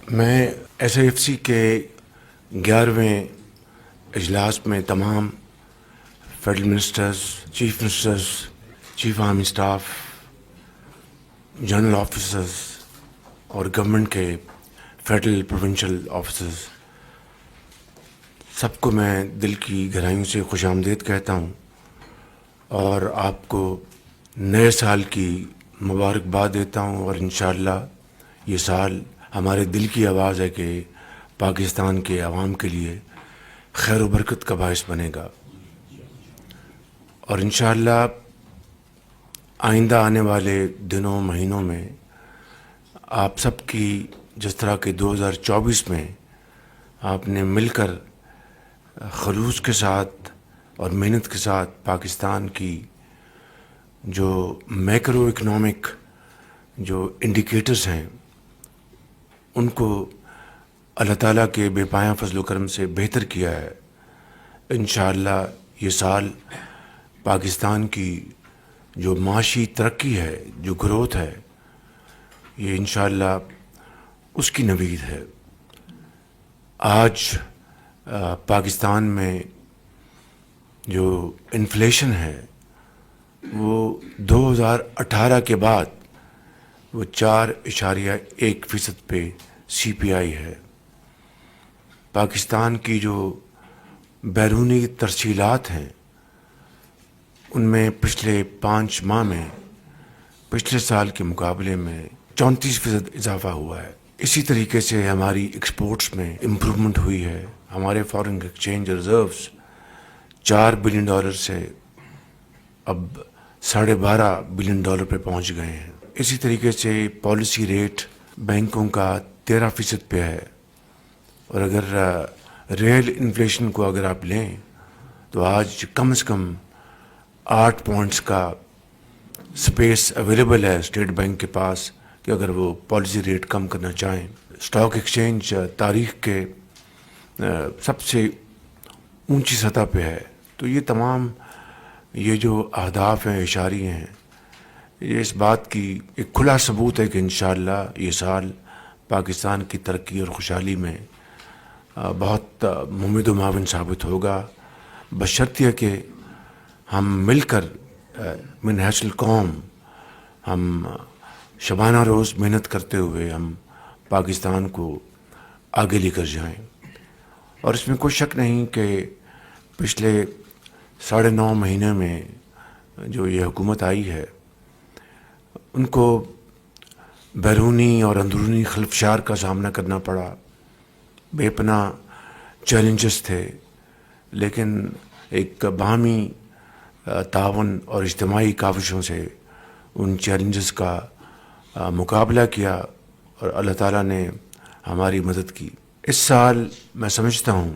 میں S F C کے 11ویں اجلاس میں تمام federal ministers, chief ministers, chief army staff, general officers اور گورنمنٹ کے فیڈرل پروونشل آفیسرز سب کو میں دل کی گہرائیوں سے خوش آمدید کہتا ہوں اور آپ کو نئے سال کی مبارکباد دیتا ہوں، اور انشاءاللہ یہ سال ہمارے دل کی آواز ہے کہ پاکستان کے عوام کے لیے خیر و برکت کا باعث بنے گا، اور انشاءاللہ آئندہ آنے والے دنوں مہینوں میں آپ سب کی جس طرح کہ 2024 میں آپ نے مل کر خلوص کے ساتھ اور محنت کے ساتھ پاکستان کی جو میکرو اکنامک جو انڈیکیٹرز ہیں ان کو اللہ تعالیٰ کے بے پایاں فضل و کرم سے بہتر کیا ہے، انشاءاللہ یہ سال پاکستان کی جو معاشی ترقی ہے، جو گروتھ ہے، یہ انشاءاللہ اس کی نوید ہے۔ آج پاکستان میں جو انفلیشن ہے وہ 2018 کے بعد وہ 4.1% پہ CPI ہے۔ پاکستان کی جو بیرونی ترسیلات ہیں ان میں پچھلے 5 ماہ میں پچھلے سال کے مقابلے میں 34% اضافہ ہوا ہے۔ اسی طریقے سے ہماری ایکسپورٹس میں امپرومنٹ ہوئی ہے۔ ہمارے فارن ایکسچینج ریزروز $4 بلین سے اب $12.5 بلین پہ پہنچ گئے ہیں۔ اسی طریقے سے پالیسی ریٹ بینکوں کا 13% پہ ہے، اور اگر ریئل انفلیشن کو اگر آپ لیں تو آج کم از کم 8 پوائنٹس کا سپیس اویلیبل ہے اسٹیٹ بینک کے پاس کہ اگر وہ پالیسی ریٹ کم کرنا چاہیں۔ اسٹاک ایکسچینج تاریخ کے سب سے اونچی سطح پہ ہے۔ تو یہ تمام یہ جو اہداف ہیں، اشاریے ہیں، یہ اس بات کی ایک کھلا ثبوت ہے کہ انشاءاللہ یہ سال پاکستان کی ترقی اور خوشحالی میں بہت ممد و معاون ثابت ہوگا، بشرطیہ کہ ہم مل کر من حیث القوم ہم شبانہ روز محنت کرتے ہوئے ہم پاکستان کو آگے لے کر جائیں۔ اور اس میں کوئی شک نہیں کہ پچھلے 9.5 مہینے میں جو یہ حکومت آئی ہے ان کو بیرونی اور اندرونی خلفشار کا سامنا کرنا پڑا، بے پناہ چیلنجز تھے، لیکن ایک باہمی تعاون اور اجتماعی کاوشوں سے ان چیلنجز کا مقابلہ کیا اور اللہ تعالیٰ نے ہماری مدد کی۔ اس سال میں سمجھتا ہوں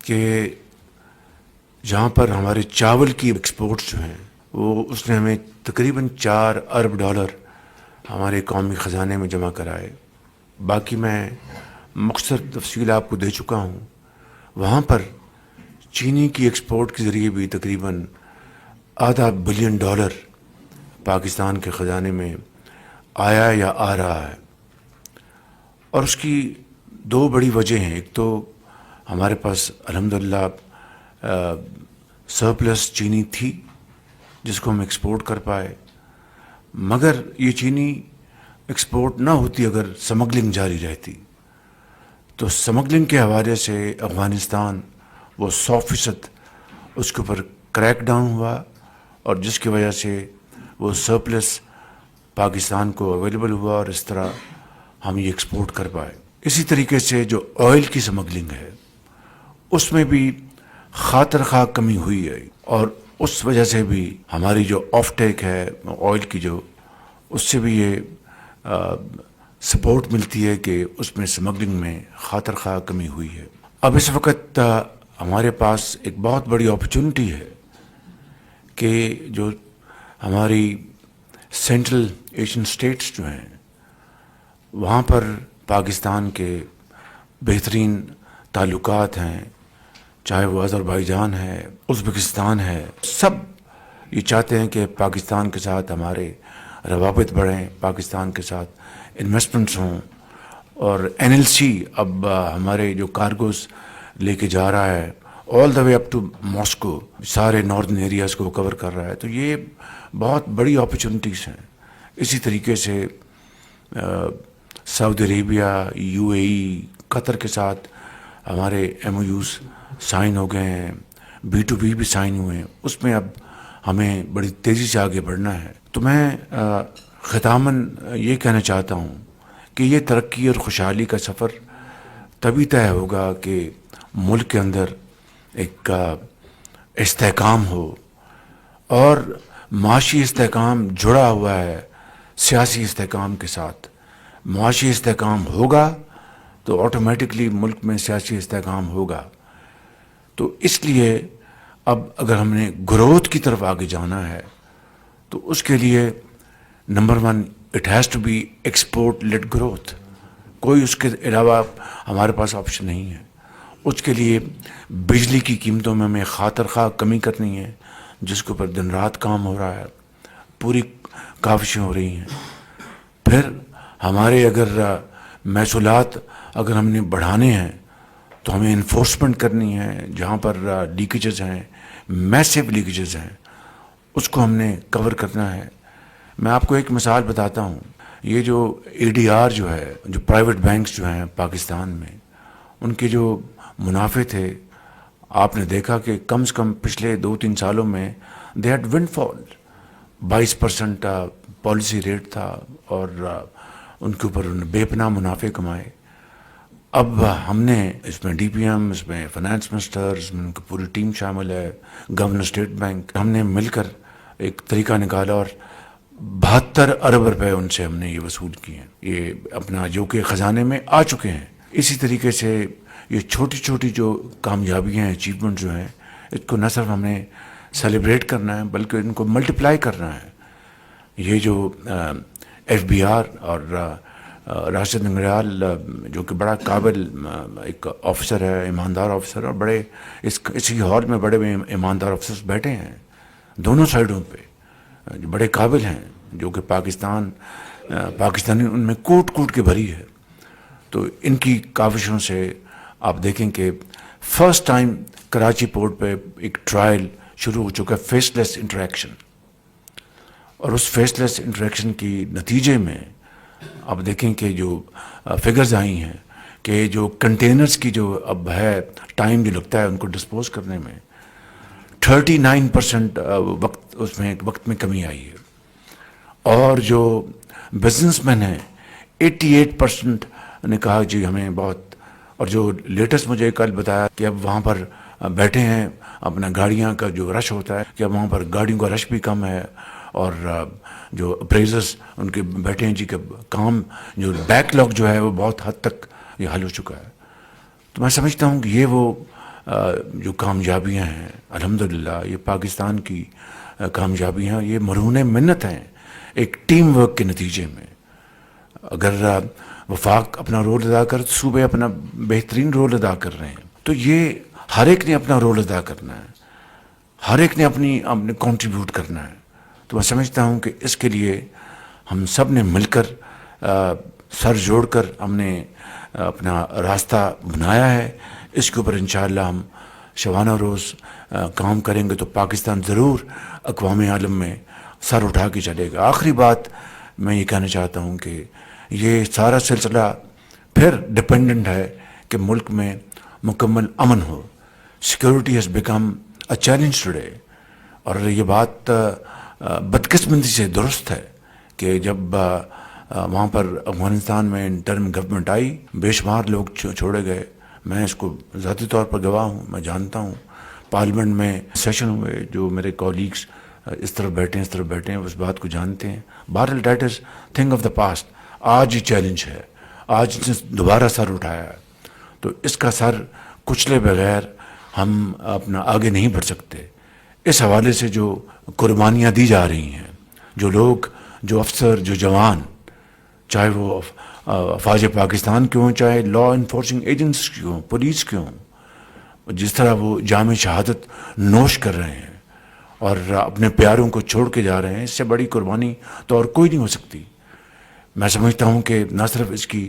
کہ جہاں پر ہمارے چاول کی ایکسپورٹس جو ہیں وہ اس نے ہمیں تقریباً $4 ارب ہمارے قومی خزانے میں جمع کرائے۔ باقی میں مختصر تفصیل آپ کو دے چکا ہوں۔ وہاں پر چینی کی ایکسپورٹ کے ذریعے بھی تقریباً $0.5 بلین پاکستان کے خزانے میں آیا یا آ رہا ہے، اور اس کی 2 بڑی وجہ ہیں۔ ایک تو ہمارے پاس الحمدللہ سرپلس چینی تھی جس کو ہم ایکسپورٹ کر پائے، مگر یہ چینی ایکسپورٹ نہ ہوتی اگر سمگلنگ جاری رہتی، تو سمگلنگ کے حوالے سے افغانستان وہ 100% اس کے اوپر کریک ڈاؤن ہوا، اور جس کی وجہ سے وہ سرپلس پاکستان کو اویلیبل ہوا اور اس طرح ہم یہ ایکسپورٹ کر پائے۔ اسی طریقے سے جو آئل کی سمگلنگ ہے اس میں بھی خاطر خواہ کمی ہوئی ہے، اور اس وجہ سے بھی ہماری جو آف ٹیک ہے آئل کی جو اس سے بھی یہ سپورٹ ملتی ہے کہ اس میں سمگلنگ میں خاطر خواہ کمی ہوئی ہے۔ اب اس وقت ہمارے پاس ایک بہت بڑی اپرچونٹی ہے کہ جو ہماری سینٹرل ایشین اسٹیٹس جو ہیں وہاں پر پاکستان کے بہترین تعلقات ہیں، چاہے وہ آذربائیجان ہے، ازبکستان ہے، سب یہ چاہتے ہیں کہ پاکستان کے ساتھ ہمارے روابط بڑھیں، پاکستان کے ساتھ انویسٹمنٹس ہوں، اور NLC اب ہمارے جو کارگوز لے کے جا رہا ہے آل دا وے اپ ٹو ماسکو، سارے ناردن ایریاز کو کور کر رہا ہے. تو یہ بہت بڑی اپرچونیٹیز ہیں. اسی طریقے سے سعودی عربیہ، UAE، قطر کے ساتھ ہمارے MOUs سائن ہو گئے ہیں، B2B بھی سائن ہوئے ہیں. اس میں اب ہمیں بڑی تیزی سے آگے بڑھنا ہے. تو میں ختاماً یہ کہنا چاہتا ہوں کہ یہ ترقی اور خوشحالی کا سفر تبھی طے ہوگا کہ ملک کے اندر ایک استحکام ہو، اور معاشی استحکام جڑا ہوا ہے سیاسی استحکام کے ساتھ. معاشی استحکام ہوگا تو آٹومیٹکلی ملک میں سیاسی استحکام ہوگا. تو اس لیے اب اگر ہم نے گروتھ کی طرف آگے جانا ہے تو اس کے لیے number 1 it has to be export led growth. کوئی اس کے علاوہ ہمارے پاس آپشن نہیں ہے. اس کے لیے بجلی کی قیمتوں میں ہمیں خاطر خواہ کمی کرنی ہے، جس کے اوپر دن رات کام ہو رہا ہے، پوری کاوشیں ہو رہی ہیں. پھر ہمارے اگر محصولات اگر ہم نے بڑھانے ہیں تو ہمیں انفورسمنٹ کرنی ہے. جہاں پر لیکیجز ہیں، میسیو لیکیجز ہیں، اس کو ہم نے کور کرنا ہے. میں آپ کو ایک مثال بتاتا ہوں. یہ جو ADR جو ہے، جو پرائیویٹ بینکس جو ہیں پاکستان میں، ان کے جو منافع تھے، آپ نے دیکھا کہ کم سے کم پچھلے 2-3 سالوں میں the headwind fall. 22% policy rate تھا اور ان کے اوپر انہوں نے بے پناہ منافع کمائے. اب ہم نے اس میں DPM، اس میں فائنانس منسٹر، اس میں ان کی پوری ٹیم شامل ہے، گورنر اسٹیٹ بینک، ہم نے مل کر ایک طریقہ نکالا اور 72 ارب روپے ان سے ہم نے یہ وصول کیے ہیں، یہ اپنا جو کہ خزانے میں آ چکے ہیں. اسی طریقے سے یہ چھوٹی چھوٹی جو کامیابیاں ہیں، اچیومنٹ جو ہیں، اس کو نہ صرف ہم نے سیلیبریٹ کرنا ہے بلکہ ان کو ملٹیپلائی کرنا ہے. یہ جو FBR اور راشد نگریال جو کہ بڑا قابل ایک آفیسر ہے، ایماندار آفیسر، اور بڑے اسی ہال میں بڑے ایماندار آفیسرز بیٹھے ہیں دونوں سائڈوں پہ، جو بڑے قابل ہیں، جو کہ پاکستانی ان میں کوٹ کوٹ کے بھری ہے. تو ان کی کاوشوں سے آپ دیکھیں کہ فرسٹ ٹائم کراچی پورٹ پہ ایک ٹرائل شروع ہو چکا ہے، فیس لیس انٹریکشن. اور اس فیس لیس انٹریکشن کی نتیجے میں آپ دیکھیں کہ جو فگرز آئی ہیں کہ جو کنٹینرز کی جو اب ہے ٹائم جو لگتا ہے ان کو ڈسپوز کرنے میں 39% وقت میں کمی آئی ہے. اور جو بزنس مین ہیں 88% نے کہا جی ہمیں بہت. اور جو لیٹسٹ مجھے کل بتایا کہ اب وہاں پر بیٹھے ہیں، اپنا گاڑیاں کا جو رش ہوتا ہے کہ اب وہاں پر گاڑیوں کا رش بھی کم ہے، اور جو اپریزرز ان کے بیٹھے ہیں جی کہ کام جو بیک لاگ جو ہے وہ بہت حد تک یہ حل ہو چکا ہے. تو میں سمجھتا ہوں کہ یہ وہ جو کامیابیاں ہیں الحمدللہ، یہ پاکستان کی کامیابیاں، یہ مرہون منت ہیں ایک ٹیم ورک کے نتیجے میں. اگر وفاق اپنا رول ادا کر، صوبے اپنا بہترین رول ادا کر رہے ہیں، تو یہ ہر ایک نے اپنا رول ادا کرنا ہے، ہر ایک نے اپنے کنٹریبیوٹ کرنا ہے. تو میں سمجھتا ہوں کہ اس کے لیے ہم سب نے مل کر سر جوڑ کر ہم نے اپنا راستہ بنایا ہے. اس کے اوپر انشاءاللہ ہم شبانہ روز کام کریں گے تو پاکستان ضرور اقوام عالم میں سر اٹھا کے چلے گا. آخری بات میں یہ کہنا چاہتا ہوں کہ یہ سارا سلسلہ پھر ڈپینڈنٹ ہے کہ ملک میں مکمل امن ہو. Security has become a challenge today. اور یہ بات بدقسمتی سے درست ہے کہ جب وہاں پر افغانستان میں انٹرم گورنمنٹ آئی، بے شمار لوگ چھوڑے گئے. میں اس کو ذاتی طور پر گواہ ہوں، میں جانتا ہوں. پارلیمنٹ میں سیشن ہوئے، جو میرے کولیگز اس طرف بیٹھے ہیں اس طرف بیٹھے ہیں اس بات کو جانتے ہیں. بہرحال that is thing of the past. آج یہ چیلنج ہے، آج اس نے دوبارہ سر اٹھایا ہے. تو اس کا سر کچلے بغیر ہم اپنا آگے نہیں بڑھ سکتے. اس حوالے سے جو قربانیاں دی جا رہی ہیں، جو لوگ، جو افسر، جو جوان، چاہے وہ افواج پاکستان کے ہوں، چاہے لا انفورسنگ ایجنٹس کی ہوں، پولیس کے ہوں، جس طرح وہ جام شہادت نوش کر رہے ہیں اور اپنے پیاروں کو چھوڑ کے جا رہے ہیں، اس سے بڑی قربانی تو اور کوئی نہیں ہو سکتی. میں سمجھتا ہوں کہ نہ صرف اس کی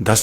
10